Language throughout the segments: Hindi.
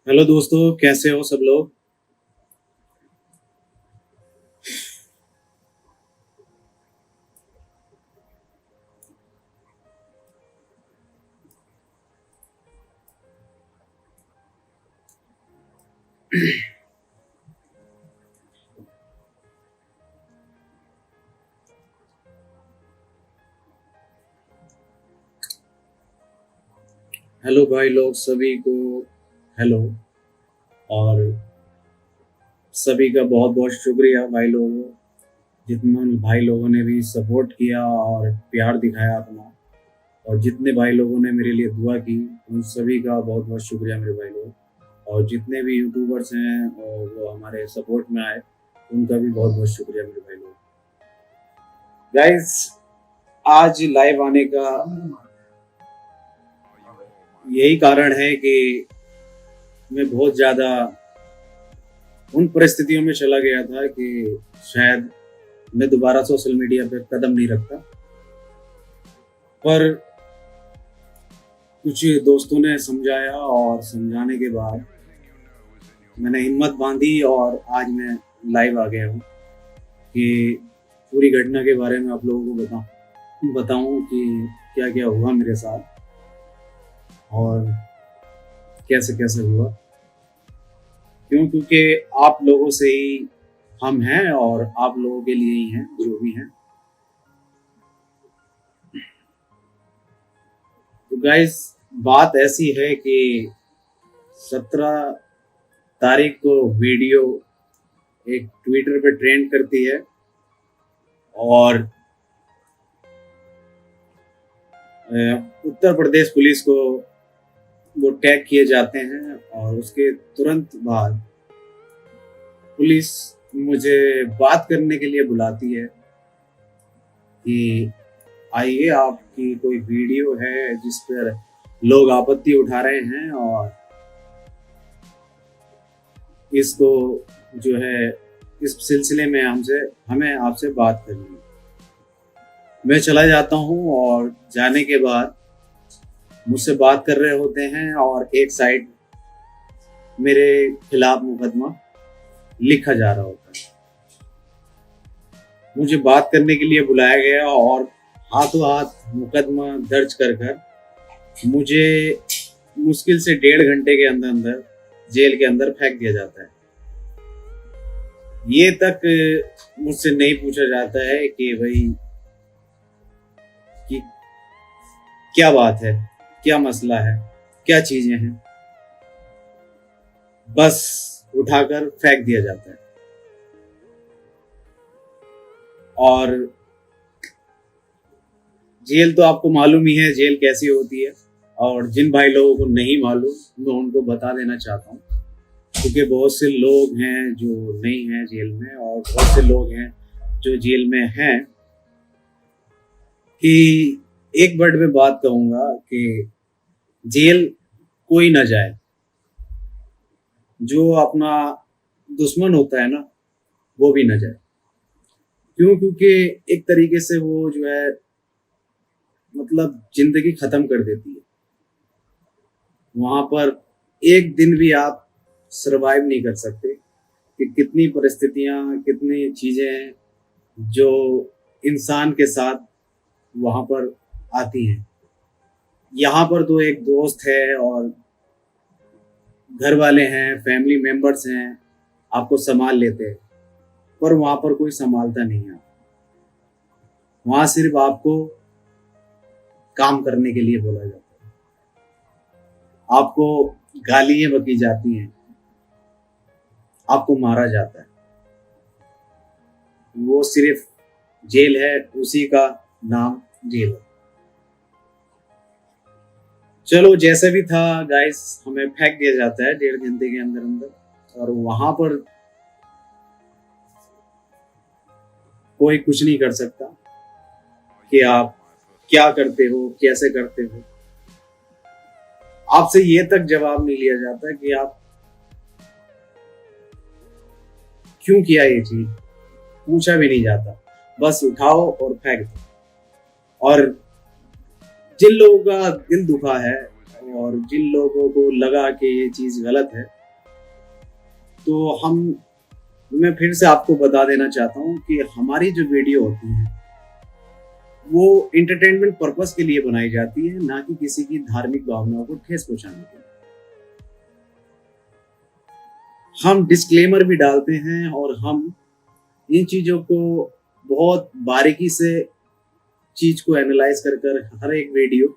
हेलो दोस्तों, कैसे हो सब लोग। हेलो भाई लोग सभी को। हेलो। और सभी का बहुत बहुत शुक्रिया भाई लोगों, जितने भाई लोगों ने भी सपोर्ट किया और प्यार दिखाया अपना, और जितने भाई लोगों ने मेरे लिए दुआ की, उन सभी का बहुत बहुत शुक्रिया मेरे भाई लोग। और जितने भी यूट्यूबर्स हैं और वो हमारे सपोर्ट में आए, उनका भी बहुत बहुत शुक्रिया मेरे भाई लोग। गाइस, आज लाइव आने का यही कारण है कि मैं बहुत ज़्यादा उन परिस्थितियों में चला गया था कि शायद मैं दोबारा सोशल मीडिया पे कदम नहीं रखता, पर कुछ दोस्तों ने समझाया और समझाने के बाद मैंने हिम्मत बांधी और आज मैं लाइव आ गया हूँ कि पूरी घटना के बारे में आप लोगों को बताऊं कि क्या क्या हुआ मेरे साथ और कैसे कैसे हुआ। क्योंकि आप लोगों से ही हम हैं और आप लोगों के लिए ही हैं जो भी हैं। तो गाइस, बात ऐसी है कि 17 तारीख को वीडियो एक ट्विटर पे ट्रेंड करती है और उत्तर प्रदेश पुलिस को वो टैग किए जाते हैं और उसके तुरंत बाद पुलिस मुझे बात करने के लिए बुलाती है कि आइए, आपकी कोई वीडियो है जिस पर लोग आपत्ति उठा रहे हैं और इसको जो है इस सिलसिले में हमें आपसे बात करनी है। मैं चला जाता हूँ और जाने के बाद मुझसे बात कर रहे होते हैं और एक साइड मेरे खिलाफ मुकदमा लिखा जा रहा होता है। मुझे बात करने के लिए बुलाया गया और हाथों हाथ मुकदमा दर्ज कर मुझे मुश्किल से 1.5 घंटे के अंदर अंदर जेल के अंदर फेंक दिया जाता है। ये तक मुझसे नहीं पूछा जाता है कि भाई कि क्या बात है, क्या मसला है, क्या चीजें हैं। बस उठाकर फेंक दिया जाता है। और जेल तो आपको मालूम ही है जेल कैसी होती है, और जिन भाई लोगों को नहीं मालूम मैं उनको बता देना चाहता हूँ, क्योंकि बहुत से लोग हैं जो नहीं हैं जेल में और बहुत से लोग हैं जो जेल में हैं। कि एक वर्ड में बात कहूंगा कि जेल कोई ना जाए। जो अपना दुश्मन होता है ना, वो भी ना जाए। क्योंकि एक तरीके से वो जो है मतलब जिंदगी खत्म कर देती है। वहां पर एक दिन भी आप सरवाइव नहीं कर सकते कि कितनी परिस्थितियां, कितनी चीजें हैं जो इंसान के साथ वहां पर आती हैं। यहाँ पर तो एक दोस्त है और घर वाले हैं, फैमिली मेंबर्स हैं, आपको संभाल लेते हैं, पर वहां पर कोई संभालता नहीं है। वहां सिर्फ आपको काम करने के लिए बोला जाता है, आपको गालियां बकी जाती हैं, आपको मारा जाता है। वो सिर्फ जेल है, उसी का नाम जेल है। चलो, जैसे भी था गाइस, हमें फेंक दिया जाता है 1.5 घंटे के अंदर अंदर, और वहां पर कोई कुछ नहीं कर सकता कि आप क्या करते हो, कैसे करते हो। आपसे ये तक जवाब नहीं लिया जाता कि आप क्यों किया ये चीज, पूछा भी नहीं जाता। बस उठाओ और फेंक दो। और जिन लोगों का दिल दुखा है और जिन लोगों को लगा कि ये चीज गलत है, तो मैं फिर से आपको बता देना चाहता हूँ कि हमारी जो वीडियो होती है वो इंटरटेनमेंट पर्पस के लिए बनाई जाती है, ना कि किसी की धार्मिक भावनाओं को ठेस पहुंचाने के लिए। हम डिस्क्लेमर भी डालते हैं और हम इन चीजों को बहुत बारीकी से चीज को एनालाइज कर हर एक वीडियो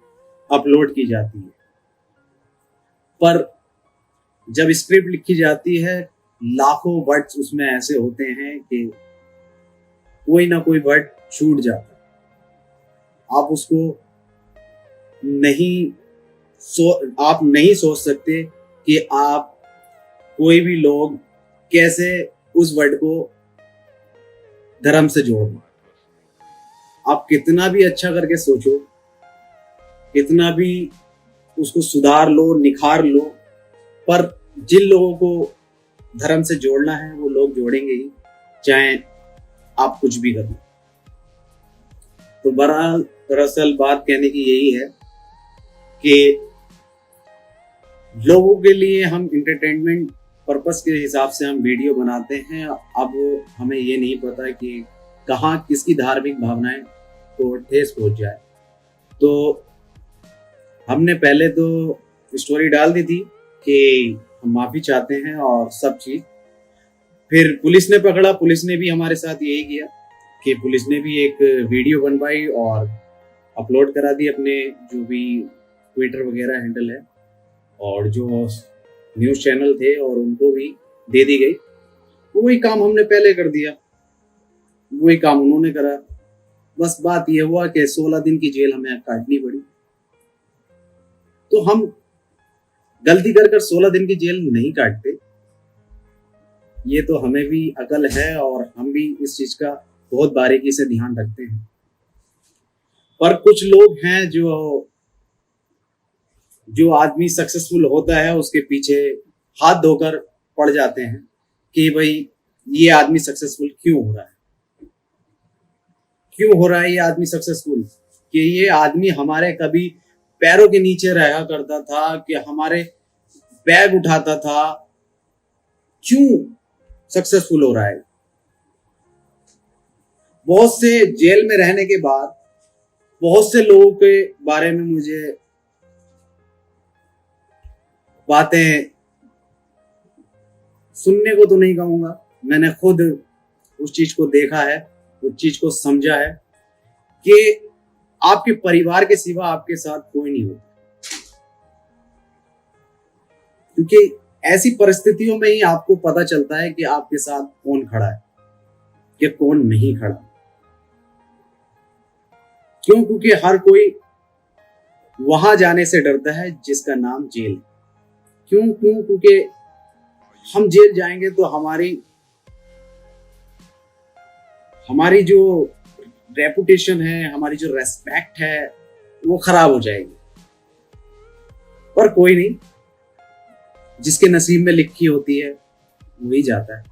अपलोड की जाती है। पर जब स्क्रिप्ट लिखी जाती है, लाखों वर्ड्स उसमें ऐसे होते हैं कि कोई ना कोई वर्ड छूट जाता है। आप नहीं सोच सकते कि आप कोई भी लोग कैसे उस वर्ड को धर्म से जोड़ दें। आप कितना भी अच्छा करके सोचो, कितना भी उसको सुधार लो, निखार लो, पर जिन लोगों को धर्म से जोड़ना है वो लोग जोड़ेंगे ही, चाहे आप कुछ भी कर लो। तो दरअसल बात कहने की यही है कि लोगों के लिए हम इंटरटेनमेंट पर्पस के हिसाब से हम वीडियो बनाते हैं। अब हमें ये नहीं पता कि कहाँ किसकी धार्मिक भावनाएं को ठेस पहुंच जाए। तो हमने पहले तो स्टोरी डाल दी थी कि हम माफी चाहते हैं और सब चीज। फिर पुलिस ने पकड़ा, पुलिस ने भी हमारे साथ यही किया कि पुलिस ने भी एक वीडियो बनवाई और अपलोड करा दी अपने जो भी ट्विटर वगैरह हैंडल है, और जो न्यूज़ चैनल थे और उनको भी दे दी गई। वही काम हमने पहले कर दिया, वही काम उन्होंने करा। बस बात यह हुआ कि 16 दिन की जेल हमें काटनी पड़ी। तो हम गलती कर 16 दिन की जेल नहीं काटते, ये तो हमें भी अकल है और हम भी इस चीज का बहुत बारीकी से ध्यान रखते हैं। पर कुछ लोग हैं जो आदमी सक्सेसफुल होता है उसके पीछे हाथ धोकर पड़ जाते हैं कि भाई ये आदमी सक्सेसफुल क्यों हो रहा है, ये आदमी सक्सेसफुल, कि ये आदमी हमारे कभी पैरों के नीचे रहा करता था, कि हमारे बैग उठाता था, क्यों सक्सेसफुल हो रहा है। बहुत से जेल में रहने के बाद बहुत से लोगों के बारे में मुझे बातें सुनने को तो नहीं कहूंगा, मैंने खुद उस चीज को देखा है, उस चीज को समझा है कि आपके परिवार के सिवा आपके साथ कोई नहीं होता। क्योंकि ऐसी परिस्थितियों में ही आपको पता चलता है कि आपके साथ कौन खड़ा है कि कौन नहीं खड़ा। क्यों? क्योंकि हर कोई वहां जाने से डरता है जिसका नाम जेल है। क्यों? क्योंकि हम जेल जाएंगे तो हमारी जो रेपुटेशन है, हमारी जो रेस्पेक्ट है, वो खराब हो जाएगी। पर कोई नहीं, जिसके नसीब में लिखी होती है वही जाता है।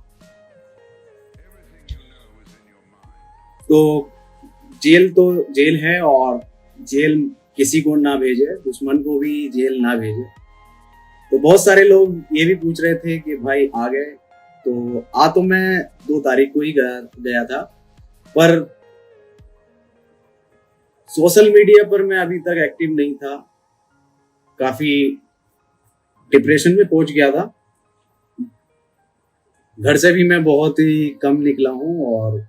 तो जेल है, और जेल किसी को ना भेजे, दुश्मन को भी जेल ना भेजे। तो बहुत सारे लोग ये भी पूछ रहे थे कि भाई आ गए, तो मैं 2 तारीख को ही गया था, पर सोशल मीडिया पर मैं अभी तक एक्टिव नहीं था, काफी डिप्रेशन में पहुंच गया था। घर से भी मैं बहुत ही कम निकला हूं और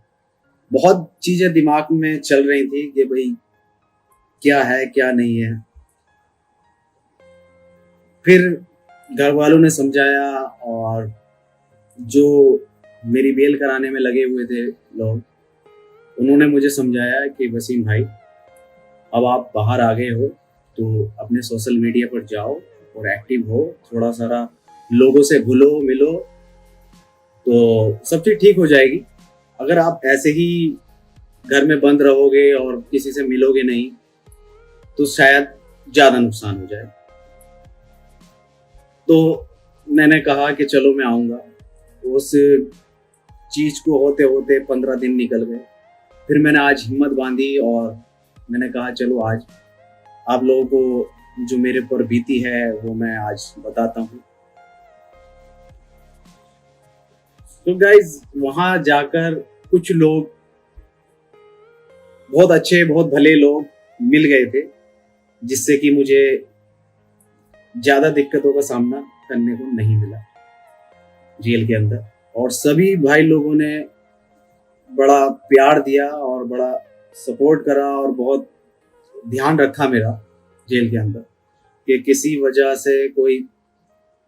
बहुत चीजें दिमाग में चल रही थी कि भाई क्या है क्या नहीं है। फिर घर वालों ने समझाया, और जो मेरी बेल कराने में लगे हुए थे लोग, उन्होंने मुझे समझाया कि वसीम भाई, अब आप बाहर आ गए हो तो अपने सोशल मीडिया पर जाओ और एक्टिव हो, थोड़ा सारा लोगों से घुलो मिलो तो सब चीज ठीक हो जाएगी। अगर आप ऐसे ही घर में बंद रहोगे और किसी से मिलोगे नहीं तो शायद ज्यादा नुकसान हो जाए। तो मैंने कहा कि चलो मैं आऊंगा। उस चीज को होते होते 15 दिन निकल गए। फिर मैंने आज हिम्मत बांधी और मैंने कहा चलो आज आप लोगों को जो मेरे पर बीती है वो मैं आज बताता हूँ। तो गाइज वहां जाकर कुछ लोग, बहुत अच्छे बहुत भले लोग मिल गए थे, जिससे कि मुझे ज्यादा दिक्कतों का सामना करने को नहीं मिला जेल के अंदर। और सभी भाई लोगों ने बड़ा प्यार दिया और बड़ा सपोर्ट करा और बहुत ध्यान रखा मेरा जेल के अंदर, कि किसी वजह से कोई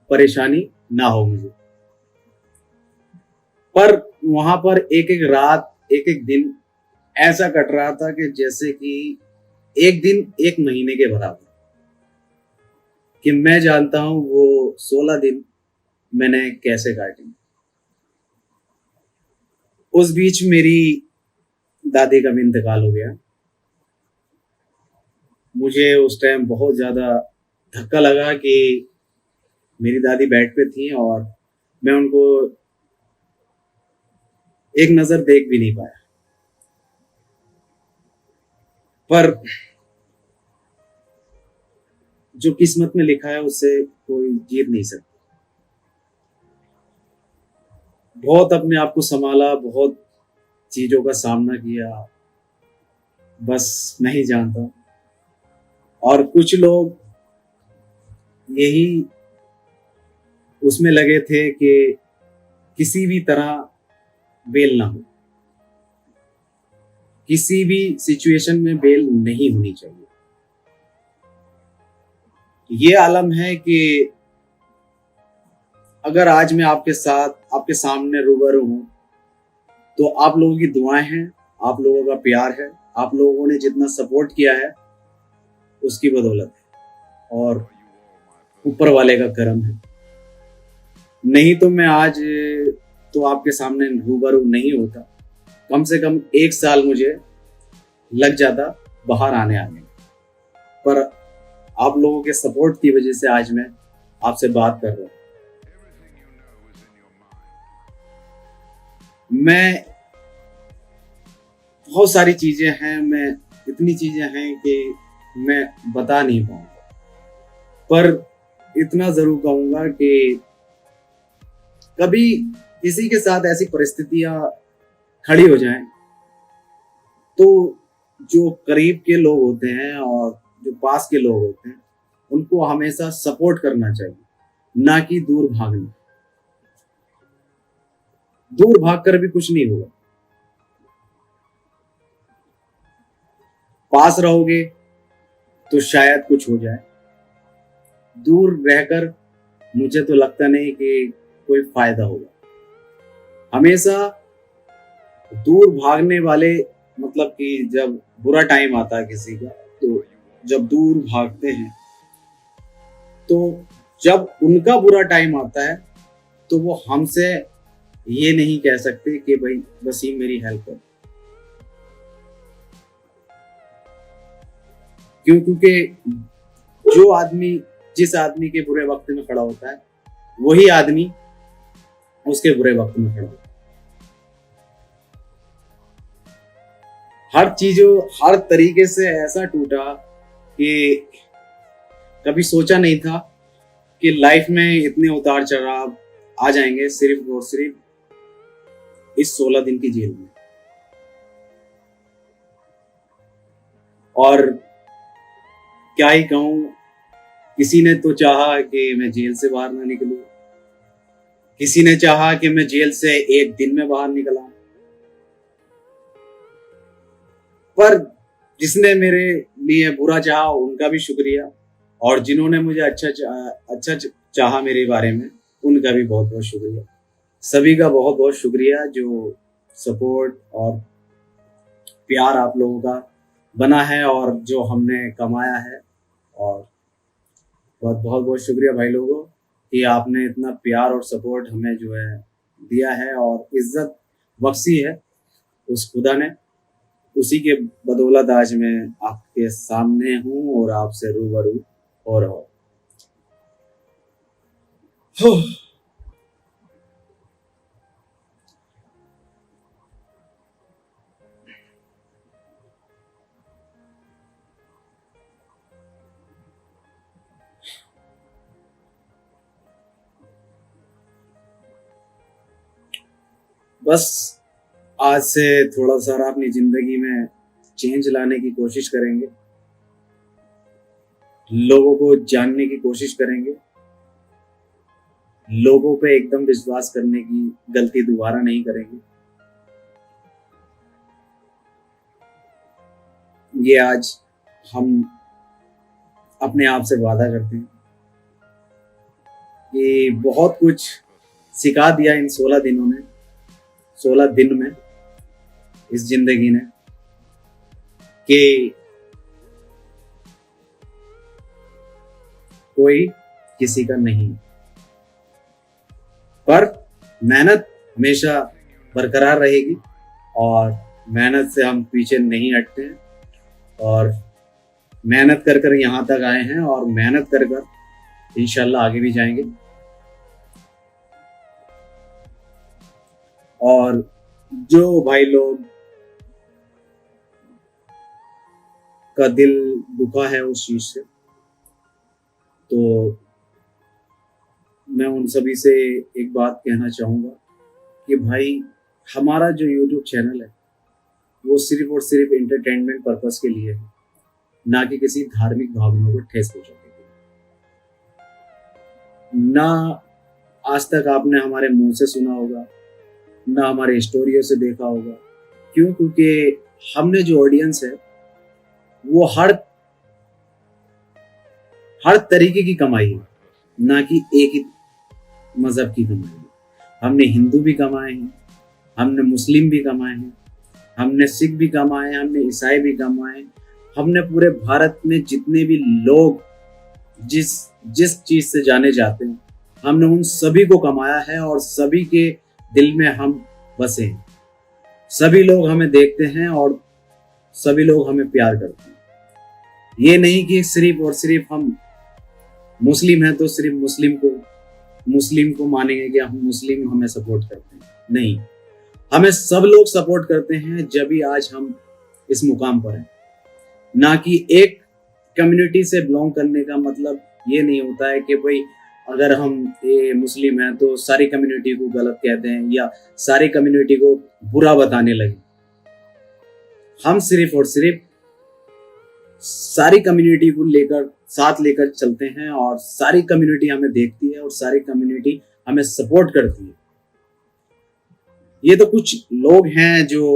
परेशानी ना हो मुझे। पर वहां पर एक एक रात, एक एक दिन ऐसा कट रहा था कि जैसे कि एक दिन एक महीने के बराबर, कि मैं जानता हूं वो 16 दिन मैंने कैसे काटे। उस बीच मेरी दादी का भी इंतकाल हो गया। मुझे उस टाइम बहुत ज्यादा धक्का लगा कि मेरी दादी बेड पे थी और मैं उनको एक नजर देख भी नहीं पाया। पर जो किस्मत में लिखा है उससे कोई जीत नहीं सकता। बहुत अपने आप को संभाला, बहुत चीजों का सामना किया, बस नहीं जानता। और कुछ लोग यही उसमें लगे थे कि किसी भी तरह बेल ना हो, किसी भी सिचुएशन में बेल नहीं होनी चाहिए। ये आलम है कि अगर आज मैं आपके साथ, आपके सामने रूबरू हूं, तो आप लोगों की दुआएं हैं, आप लोगों का प्यार है, आप लोगों ने जितना सपोर्ट किया है उसकी बदौलत है, और ऊपर वाले का करम है। नहीं तो मैं आज तो आपके सामने रूबरू नहीं होता। कम से कम 1 साल मुझे लग जाता बाहर आने में। पर आप लोगों के सपोर्ट की वजह से आज मैं आपसे बात कर रहा हूँ। मैं बहुत सारी चीजें हैं, मैं इतनी चीजें हैं कि मैं बता नहीं पाऊंगा। पर इतना जरूर कहूंगा कि कभी किसी के साथ ऐसी परिस्थितियां खड़ी हो जाएं, तो जो करीब के लोग होते हैं और जो पास के लोग होते हैं उनको हमेशा सपोर्ट करना चाहिए, ना कि दूर भागना। दूर भागकर भी कुछ नहीं होगा। पास रहोगे तो शायद कुछ हो जाए, दूर रहकर मुझे तो लगता नहीं कि कोई फायदा होगा। हमेशा दूर भागने वाले, मतलब कि जब बुरा टाइम आता है किसी का, तो जब दूर भागते हैं, तो जब उनका बुरा टाइम आता है तो वो हमसे ये नहीं कह सकते कि भाई वसीम मेरी हेल्प कर। क्यों? क्योंकि जो आदमी जिस आदमी के बुरे वक्त में खड़ा होता है, वही आदमी उसके बुरे वक्त में खड़ा होता है। हर चीजों, हर तरीके से ऐसा टूटा कि कभी सोचा नहीं था कि लाइफ में इतने उतार चढ़ाव आ जाएंगे, सिर्फ और सिर्फ इस 16 दिन की जेल में। और क्या ही कहूं, किसी ने तो चाहा कि मैं जेल से बाहर ना निकलूं, किसी ने चाहा कि मैं जेल से एक दिन में बाहर निकला। पर जिसने मेरे लिए बुरा चाहा उनका भी शुक्रिया, और जिन्होंने मुझे अच्छा चाहा मेरे बारे में, उनका भी बहुत बहुत शुक्रिया। सभी का बहुत बहुत शुक्रिया जो सपोर्ट और प्यार आप लोगों का बना है और जो हमने कमाया है। और बहुत बहुत बहुत शुक्रिया भाई लोगों कि आपने इतना प्यार और सपोर्ट हमें जो है दिया है और इज्जत बख्शी है उस खुदा ने। उसी के बदौलत आज मैं आपके सामने हूँ और आपसे रूबरू हो रहा हूँ। बस आज से थोड़ा सा अपनी जिंदगी में चेंज लाने की कोशिश करेंगे, लोगों को जानने की कोशिश करेंगे, लोगों पे एकदम विश्वास करने की गलती दोबारा नहीं करेंगे। ये आज हम अपने आप से वादा करते हैं कि बहुत कुछ सिखा दिया इन 16 दिनों में, 16 दिन में इस जिंदगी ने, कि कोई किसी का नहीं, पर मेहनत हमेशा बरकरार रहेगी और मेहनत से हम पीछे नहीं हटते हैं और मेहनत कर कर यहाँ तक आए हैं और मेहनत कर कर इंशाल्लाह आगे भी जाएंगे। और जो भाई लोग का दिल दुखा है उस चीज से, तो मैं उन सभी से एक बात कहना चाहूँगा कि भाई हमारा जो YouTube चैनल है वो सिर्फ और सिर्फ एंटरटेनमेंट पर्पस के लिए है, ना कि किसी धार्मिक भावनाओं को ठेस पहुंचाने के लिए। ना आज तक आपने हमारे मुंह से सुना होगा, ना हमारे स्टोरियों से देखा होगा। क्यों? क्योंकि हमने जो ऑडियंस है वो हर तरीके की कमाई है, ना कि एक ही मजहब की कमाई है। हमने हिंदू भी कमाए हैं, हमने मुस्लिम भी कमाए हैं, हमने सिख भी कमाए हैं, हमने ईसाई भी कमाए हैं। हमने पूरे भारत में जितने भी लोग जिस चीज से जाने जाते हैं, हमने उन सभी को कमाया है और सभी के दिल में हम बसे हैं। सभी लोग हमें देखते हैं और सभी लोग हमें प्यार करते हैं। ये नहीं कि सिर्फ और सिर्फ हम मुस्लिम हैं तो सिर्फ मुस्लिम को मानेंगे कि हम मुस्लिम हमें सपोर्ट करते हैं। नहीं, हमें सब लोग सपोर्ट करते हैं जब भी आज हम इस मुकाम पर हैं। ना कि एक कम्युनिटी से बिलोंग करने का मतलब ये नहीं होता है कि भाई अगर हम ये मुस्लिम हैं तो सारी कम्युनिटी को गलत कहते हैं या सारी कम्युनिटी को बुरा बताने लगे। हम सिर्फ और सिर्फ सारी कम्युनिटी को साथ लेकर चलते हैं और सारी कम्युनिटी हमें देखती है और सारी कम्युनिटी हमें सपोर्ट करती है। ये तो कुछ लोग हैं जो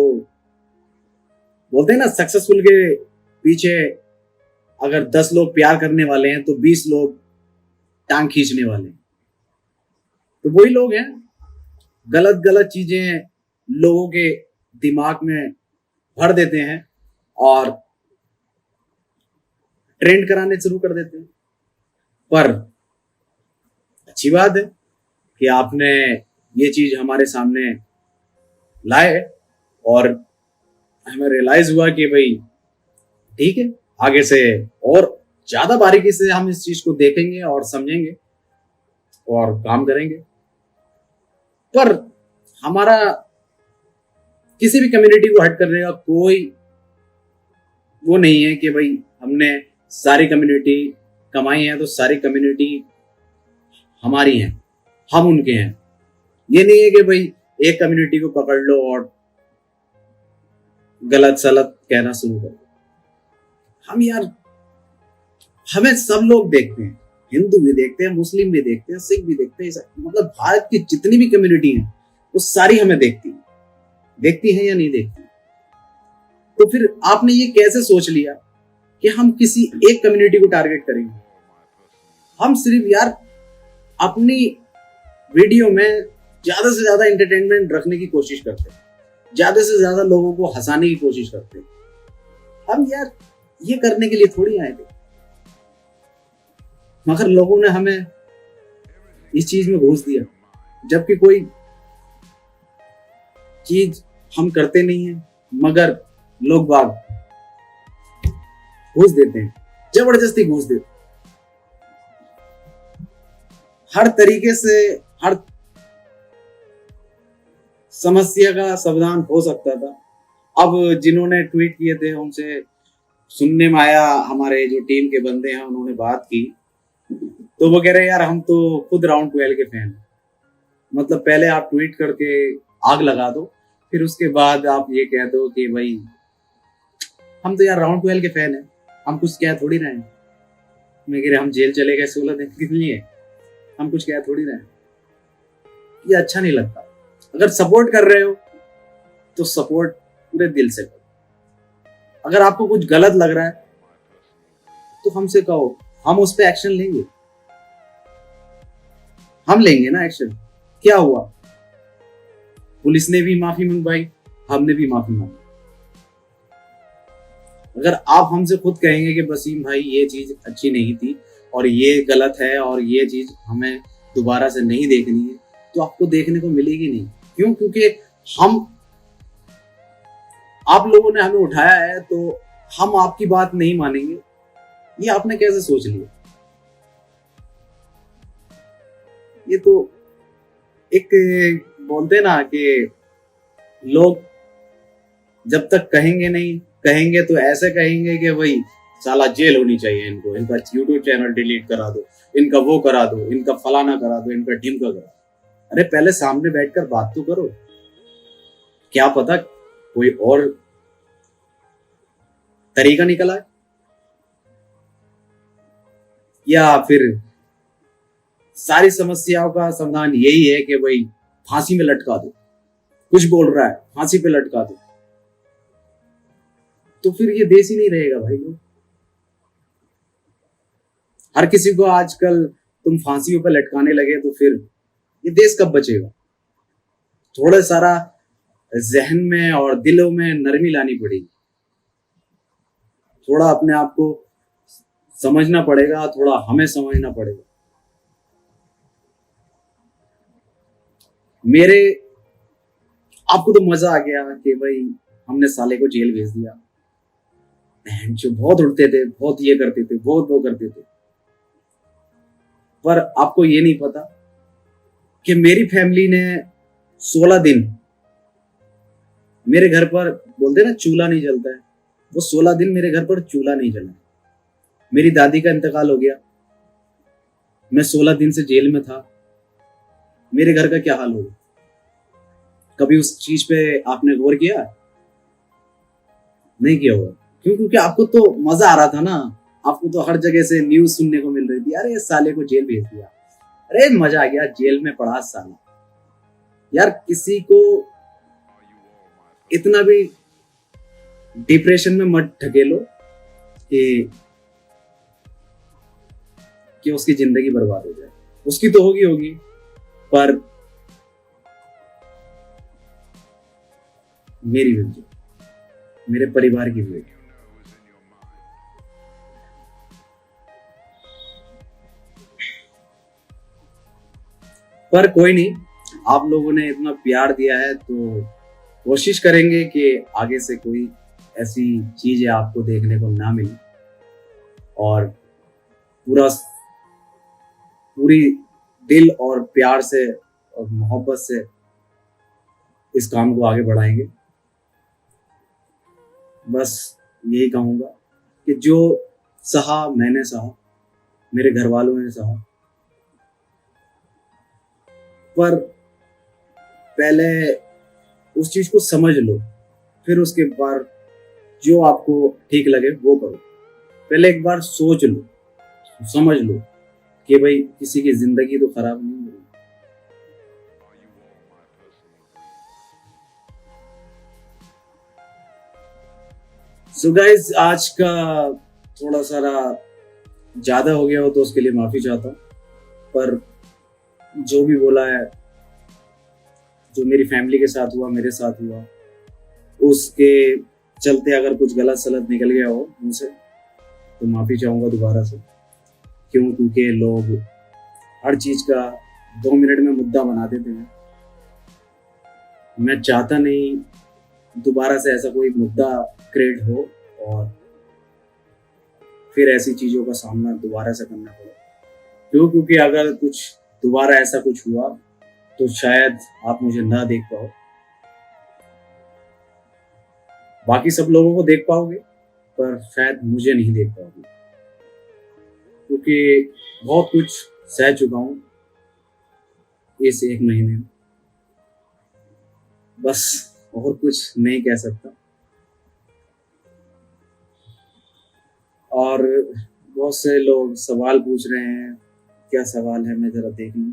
बोलते हैं ना, सक्सेसफुल के पीछे अगर 10 लोग प्यार करने वाले हैं तो 20 लोग टांग खींचने वाले हैं। तो वही लोग हैं, गलत चीजें लोगों के दिमाग में भर देते हैं और ट्रेंड कराने शुरू कर देते हैं। पर अच्छी बात है कि आपने ये चीज हमारे सामने लाए और हमें रियलाइज हुआ कि भाई ठीक है, आगे से और ज्यादा बारीकी से हम इस चीज को देखेंगे और समझेंगे और काम करेंगे। पर हमारा किसी भी कम्युनिटी को हट करने का कोई वो नहीं है कि भाई हमने सारी कम्युनिटी कमाई है तो सारी कम्युनिटी हमारी है, हम उनके हैं। ये नहीं है कि भाई एक कम्युनिटी को पकड़ लो और गलत सलत कहना शुरू कर दो। हम यार, हमें सब लोग देखते हैं, हिंदू भी देखते हैं, मुस्लिम भी देखते हैं, सिख भी देखते हैं, मतलब भारत की जितनी भी कम्युनिटी है वो सारी हमें देखती है या नहीं देखती। तो फिर आपने ये कैसे सोच लिया कि हम किसी एक कम्युनिटी को टारगेट करेंगे? हम सिर्फ यार अपनी वीडियो में ज्यादा से ज्यादा एंटरटेनमेंट रखने की कोशिश करते हैं, ज्यादा से ज्यादा लोगों को हंसाने की कोशिश करते हैं। हम यार ये करने के लिए थोड़ी आए थे, मगर लोगों ने हमें इस चीज में घूस दिया, जबकि कोई चीज हम करते नहीं है मगर लोग बाग घूस देते हैं, जबरदस्ती घूस देते हैं। हर तरीके से हर समस्या का समाधान हो सकता था। अब जिन्होंने ट्वीट किए थे उनसे सुनने में आया, हमारे जो टीम के बंदे हैं उन्होंने बात की, तो वो कह रहे यार हम तो खुद राउंड 12 के फैन हैं। मतलब पहले आप ट्वीट करके आग लगा दो, फिर उसके बाद आप ये कह दो कि भाई हम तो यार राउंड 12 के फैन हैं, हम कुछ क्या थोड़ी रहे हैं। मैं कह रहे हम जेल चले गए 16 दिन के लिए, हम कुछ क्या थोड़ी रहे हैं। ये अच्छा नहीं लगता। अगर सपोर्ट कर रहे हो तो सपोर्ट पूरे दिल से करो। अगर आपको कुछ गलत लग रहा है तो हमसे कहो, हम उस पर एक्शन लेंगे। हम लेंगे ना एक्शन। क्या हुआ, पुलिस ने भी माफी मंगवाई, हमने भी माफी मांगी। अगर आप हमसे खुद कहेंगे कि वसीम भाई ये चीज अच्छी नहीं थी और ये गलत है और ये चीज हमें दोबारा से नहीं देखनी है, तो आपको देखने को मिलेगी नहीं। क्यों? क्योंकि हम, आप लोगों ने हमें उठाया है तो हम आपकी बात नहीं मानेंगे, ये आपने कैसे सोच लिया? ये तो एक बोलते ना कि लोग जब तक कहेंगे नहीं, कहेंगे तो ऐसे कहेंगे कि भाई साला जेल होनी चाहिए इनको, इनका यूट्यूब चैनल डिलीट करा दो, इनका वो करा दो, इनका फलाना करा दो, इनका ढिमका करा दो। अरे पहले सामने बैठकर बात तो करो। क्या पता कोई और तरीका निकला है, या फिर सारी समस्याओं का समाधान यही है कि भाई फांसी में लटका दो, कुछ बोल रहा है फांसी पे लटका दो। तो फिर ये देश ही नहीं रहेगा भाई। लोग हर किसी को आजकल तुम फांसियों पे लटकाने लगे तो फिर ये देश कब बचेगा? थोड़ा सारा जहन में और दिलों में नरमी लानी पड़ेगी। थोड़ा अपने आप को समझना पड़ेगा, थोड़ा हमें समझना पड़ेगा। मेरे आपको तो मजा आ गया कि भाई हमने साले को जेल भेज दिया, जो बहुत उड़ते थे, बहुत ये करते थे, बहुत वो करते थे। पर आपको ये नहीं पता कि मेरी फैमिली ने 16 दिन मेरे घर पर, बोलते ना चूल्हा नहीं जलता है, वो 16 दिन मेरे घर पर चूल्हा नहीं जला। मेरी दादी का इंतकाल हो गया, मैं 16 दिन से जेल में था। मेरे घर का क्या हाल होगा? कभी उस चीज पे आपने गौर किया? नहीं किया होगा। क्यों? क्योंकि आपको तो मजा आ रहा था ना। आपको तो हर जगह से न्यूज सुनने को मिल रही थी, अरे साले को जेल भेज दिया, अरे मजा आ गया, जेल में पड़ा साला। यार किसी को इतना भी डिप्रेशन में मत ढकेलो कि उसकी जिंदगी बर्बाद हो जाए। उसकी तो होगी, पर मेरी भी होगी, मेरे परिवार की भी होगी। पर कोई नहीं, आप लोगों ने इतना प्यार दिया है तो कोशिश करेंगे कि आगे से कोई ऐसी चीजें आपको देखने को ना मिले, और पूरी दिल और प्यार से और मोहब्बत से इस काम को आगे बढ़ाएंगे। बस यही कहूँगा कि जो सहा मैंने सहा, मेरे घर वालों ने सहा, पर पहले उस चीज को समझ लो, फिर उसके बाद जो आपको ठीक लगे वो करो। पहले एक बार सोच लो, समझ लो कि भाई किसी की जिंदगी तो खराब नहीं हो रही। सो गाइस, आज का थोड़ा सारा ज्यादा हो गया हो तो उसके लिए माफी चाहता हूँ। पर जो भी बोला है, जो मेरी फैमिली के साथ हुआ, मेरे साथ हुआ, उसके चलते अगर कुछ गलत सलत निकल गया हो मुझसे तो माफी चाहूंगा दोबारा से। क्यों? क्योंकि लोग हर चीज का 2 मिनट में मुद्दा बना देते हैं। मैं चाहता नहीं दोबारा से ऐसा कोई मुद्दा क्रिएट हो और फिर ऐसी चीजों का सामना दोबारा से करना पड़े। क्यों? क्योंकि अगर कुछ दोबारा ऐसा कुछ हुआ तो शायद आप मुझे ना देख पाओ, बाकी सब लोगों को देख पाओगे पर शायद मुझे नहीं देख पाओगे, क्योंकि बहुत कुछ सह चुका हूं इस 1 महीने में। बस, और कुछ नहीं कह सकता। और बहुत से लोग सवाल पूछ रहे हैं, क्या सवाल है मैं जरा देख लूं।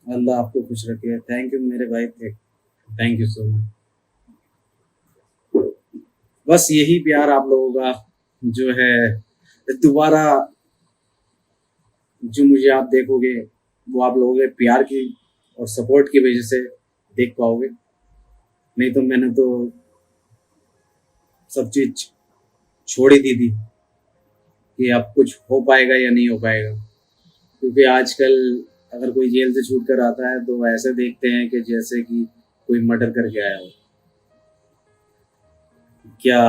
अल्लाह आपको खुश रखे। थैंक यू मेरे भाई, थैंक यू सो मच। बस यही प्यार आप लोगों का जो है दोबारा, जो मुझे आप देखोगे वो आप लोगों के प्यार की और सपोर्ट की वजह से देख पाओगे। नहीं तो मैंने तो सब चीज छोड़ ही दी थी कि अब कुछ हो पाएगा या नहीं हो पाएगा। क्योंकि आजकल अगर कोई जेल से छूट कर आता है तो ऐसे देखते हैं कि जैसे कि कोई मर्डर करके आया हो, क्या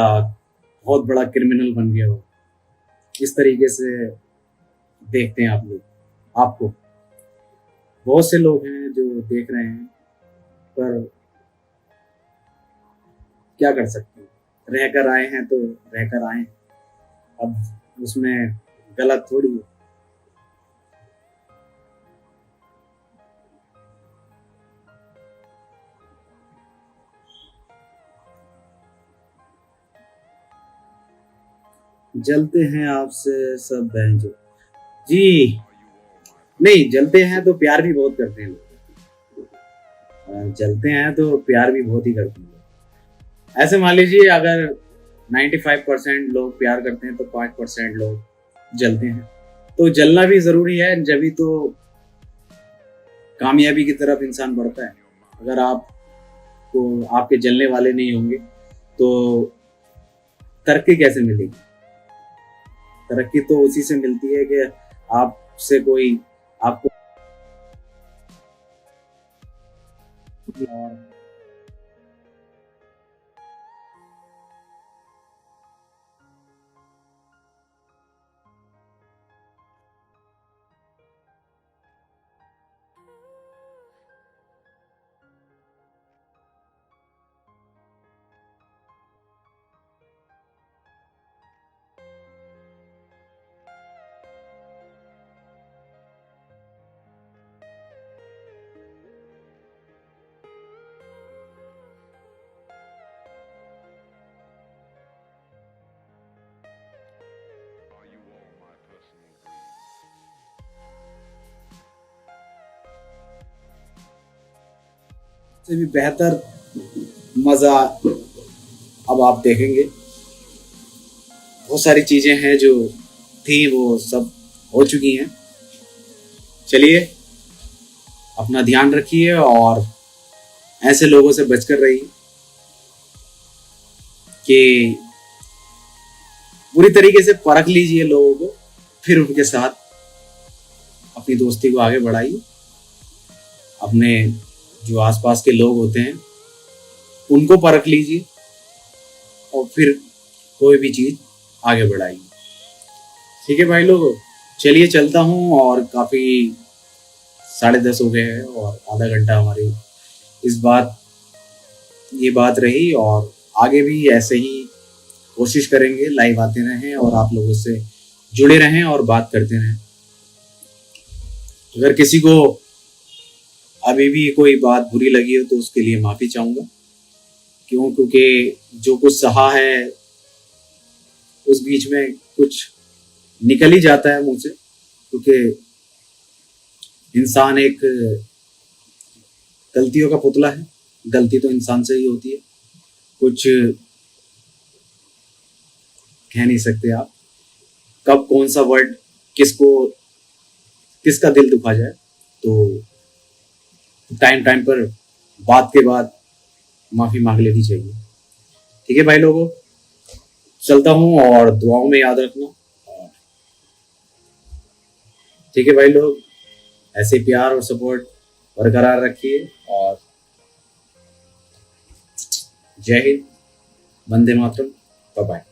बहुत बड़ा क्रिमिनल बन गया हो, इस तरीके से देखते हैं आप लोग आपको। बहुत से लोग हैं जो देख रहे हैं, पर क्या कर सकते हैं, रहकर आए हैं तो रहकर आए, अब उसमें गलत थोड़ी है। जलते हैं आपसे सब बहन जो जी, नहीं जलते हैं तो प्यार भी बहुत करते हैं लोग। जलते हैं तो प्यार भी बहुत ही करते हैं। ऐसे मान लीजिए अगर 95% लोग प्यार करते हैं तो 5% लोग जलते हैं। तो जलना भी जरूरी है, जब तो कामयाबी की तरफ इंसान बढ़ता है। अगर आपको आपके जलने वाले नहीं होंगे तो तरक्की कैसे मिलेगी? तरक्की तो उसी से मिलती है कि आपसे कोई आपको और से भी बेहतर मजा अब आप देखेंगे। बहुत सारी चीजें हैं जो थी वो सब हो चुकी हैं। चलिए, अपना ध्यान रखिए और ऐसे लोगों से बचकर रहिए कि पूरी तरीके से परख लीजिए लोगों को, फिर उनके साथ अपनी दोस्ती को आगे बढ़ाइए। अपने जो आसपास के लोग होते हैं उनको परख लीजिए और फिर कोई भी चीज आगे बढ़ाइए। ठीक है भाई लोगों, चलिए चलता हूँ। और काफी 10:30 हो गए हैं और आधा घंटा हमारी ये बात रही। और आगे भी ऐसे ही कोशिश करेंगे, लाइव आते रहें और आप लोगों से जुड़े रहें और बात करते रहें। अगर किसी को अभी भी कोई बात बुरी लगी हो तो उसके लिए माफी चाहूंगा। क्योंकि जो कुछ सहा है उस बीच में कुछ निकल ही जाता है मुंह से। क्योंकि इंसान एक गलतियों का पुतला है, गलती तो इंसान से ही होती है। कुछ कह नहीं सकते आप कब कौन सा वर्ड किसका दिल दुखा जाए। तो टाइम पर बात के बाद माफी मांग लेनी चाहिए। ठीक है भाई लोगों, चलता हूँ और दुआओं में याद रखना। ठीक है भाई लोग, ऐसे प्यार और सपोर्ट बरकरार रखिए। और जय हिंद, वंदे मातरम, बाय बाय।